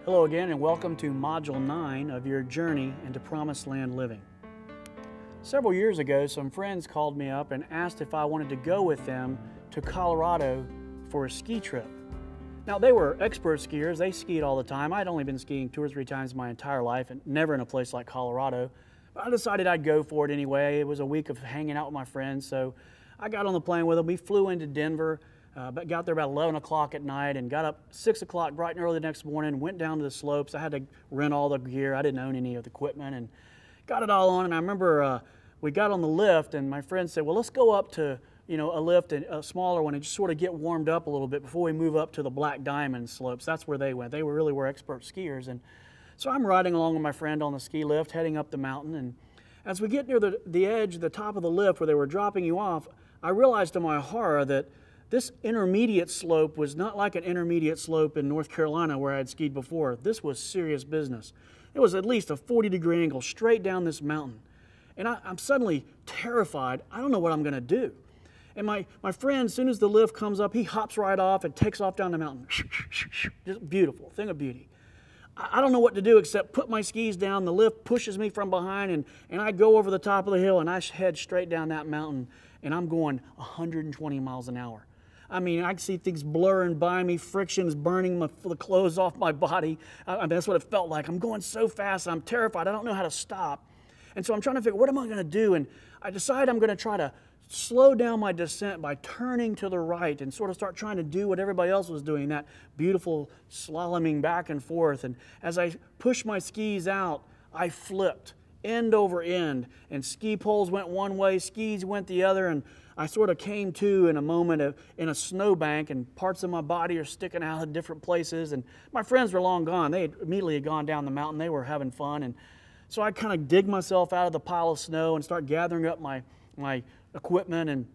Hello again and welcome to Module 9 of your journey into Promised Land living. Several years ago, some friends called me up and asked if I wanted to go with them to Colorado for a ski trip. Now, they were expert skiers. They skied all the time. I'd only been skiing 2 or 3 times my entire life and never in a place like Colorado. But I decided I'd go for it anyway. It was a week of hanging out with my friends, so I got on the plane with them. We flew into Denver. But got there about 11 o'clock at night and got up 6 o'clock bright and early the next morning, went down to the slopes. I had to rent all the gear. I didn't own any of the equipment and got it all on. And I remember we got on the lift and my friend said, well, let's go up to a lift, a smaller one, and just sort of get warmed up a little bit before we move up to the Black Diamond slopes. That's where they went. They really were expert skiers. And so I'm riding along with my friend on the ski lift, heading up the mountain. And as we get near the edge, the top of the lift where they were dropping you off, I realized to my horror that this intermediate slope was not like an intermediate slope in North Carolina where I had skied before. This was serious business. It was at least a 40-degree angle straight down this mountain. And I'm suddenly terrified. I don't know what I'm going to do. And my friend, as soon as the lift comes up, he hops right off and takes off down the mountain. Just beautiful, thing of beauty. I don't know what to do except put my skis down. The lift pushes me from behind, and I go over the top of the hill, and I head straight down that mountain, and I'm going 120 miles an hour. I mean, I can see things blurring by me, friction's burning the clothes off my body. I mean, that's what it felt like. I'm going so fast, I'm terrified. I don't know how to stop. And so I'm trying to figure, what am I going to do? And I decide I'm going to try to slow down my descent by turning to the right and sort of start trying to do what everybody else was doing, that beautiful slaloming back and forth. And as I pushed my skis out, I flipped end over end, and ski poles went one way, skis went the other, and I sort of came to in a moment in a snowbank, and parts of my body are sticking out of different places. And my friends were long gone. They had immediately gone down the mountain. They were having fun. And so I kind of dig myself out of the pile of snow and start gathering up my equipment. And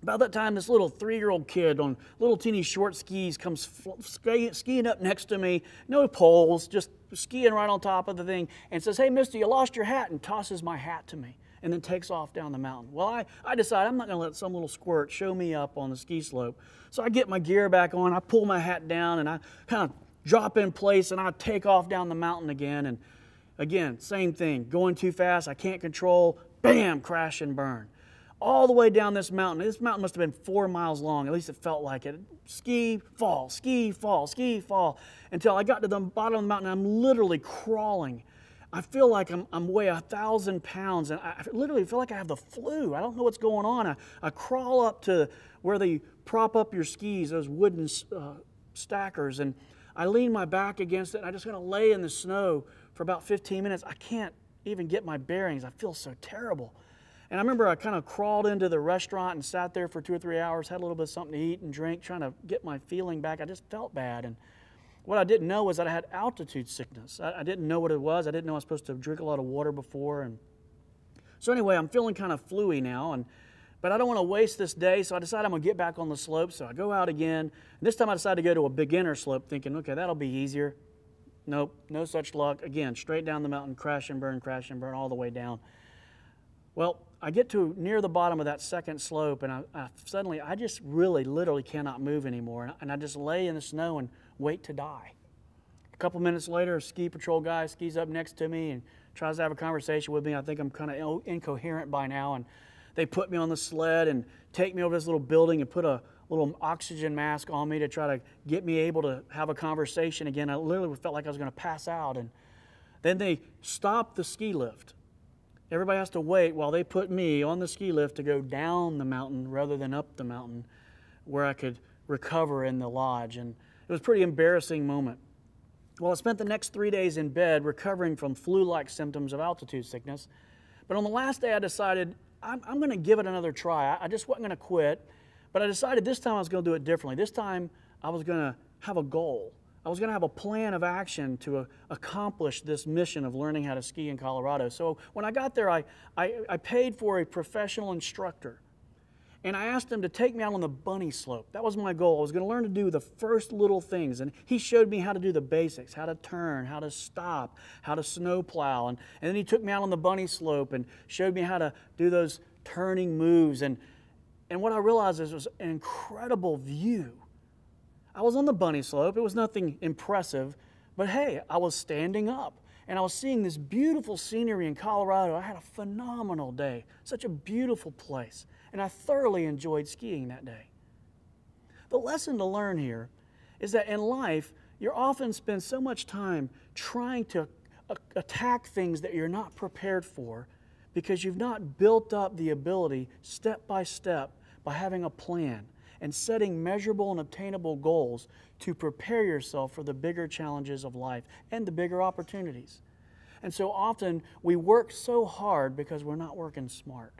about that time, this little 3-year-old kid on little teeny short skis comes skiing up next to me. No poles, just skiing right on top of the thing, and says, "Hey, mister, you lost your hat," and tosses my hat to me, and then takes off down the mountain. Well, I decide I'm not going to let some little squirt show me up on the ski slope. So I get my gear back on, I pull my hat down, and I kind of drop in place, and I take off down the mountain again. And again, same thing, going too fast, I can't control, bam, crash and burn. All the way down this mountain. This mountain must have been 4 miles long, at least it felt like it. Ski, fall, ski, fall, ski, fall, until I got to the bottom of the mountain. I'm literally crawling. I feel like I'm weigh 1,000 pounds, and I literally feel like I have the flu. I don't know what's going on. I crawl up to where they prop up your skis, those wooden stackers, and I lean my back against it, and I just kind of lay in the snow for about 15 minutes. I can't even get my bearings. I feel so terrible. And I remember I kind of crawled into the restaurant and sat there for 2 or 3 hours, had a little bit of something to eat and drink, trying to get my feeling back. I just felt bad. And what I didn't know was that I had altitude sickness. I didn't know what it was. I didn't know I was supposed to drink a lot of water before. And so anyway, I'm feeling kind of fluey now. But I don't want to waste this day, so I decided I'm going to get back on the slope. So I go out again. And this time I decided to go to a beginner slope, thinking, okay, that'll be easier. Nope, no such luck. Again, straight down the mountain, crash and burn all the way down. Well, I get to near the bottom of that second slope, and suddenly I just literally cannot move anymore. And I just lay in the snow and wait to die. A couple minutes later, a ski patrol guy skis up next to me and tries to have a conversation with me. I think I'm kind of incoherent by now. And they put me on the sled and take me over this little building and put a little oxygen mask on me to try to get me able to have a conversation again. I literally felt like I was going to pass out. And then they stopped the ski lift. Everybody has to wait while they put me on the ski lift to go down the mountain rather than up the mountain where I could recover in the lodge. And it was a pretty embarrassing moment. Well, I spent the next 3 days in bed recovering from flu-like symptoms of altitude sickness. But on the last day, I decided I'm going to give it another try. I just wasn't going to quit. But I decided this time I was going to do it differently. This time I was going to have a goal. I was going to have a plan of action to accomplish this mission of learning how to ski in Colorado. So when I got there, I paid for a professional instructor. And I asked him to take me out on the bunny slope. That was my goal. I was going to learn to do the first little things. And he showed me how to do the basics, how to turn, how to stop, how to snow plow. And then he took me out on the bunny slope and showed me how to do those turning moves. And what I realized is it was an incredible view. I was on the bunny slope. It was nothing impressive, But hey, I was standing up and I was seeing this beautiful scenery in Colorado. I had a phenomenal day, such a beautiful place, and I thoroughly enjoyed skiing that day. The lesson to learn here is that in life, you often spend so much time trying to attack things that you're not prepared for because you've not built up the ability step by having a plan and setting measurable and obtainable goals to prepare yourself for the bigger challenges of life and the bigger opportunities. And so often we work so hard because we're not working smart.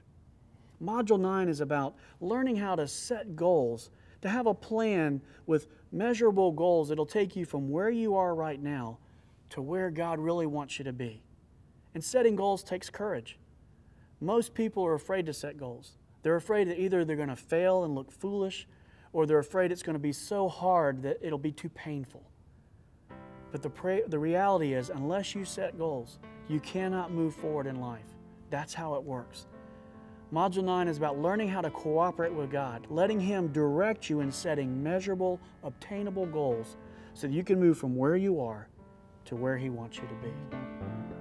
Module 9 is about learning how to set goals, to have a plan with measurable goals that'll take you from where you are right now to where God really wants you to be. And setting goals takes courage. Most people are afraid to set goals. They're afraid that either they're going to fail and look foolish, or they're afraid it's going to be so hard that it'll be too painful. But the reality is, unless you set goals, you cannot move forward in life. That's how it works. Module 9 is about learning how to cooperate with God, letting Him direct you in setting measurable, obtainable goals so that you can move from where you are to where He wants you to be.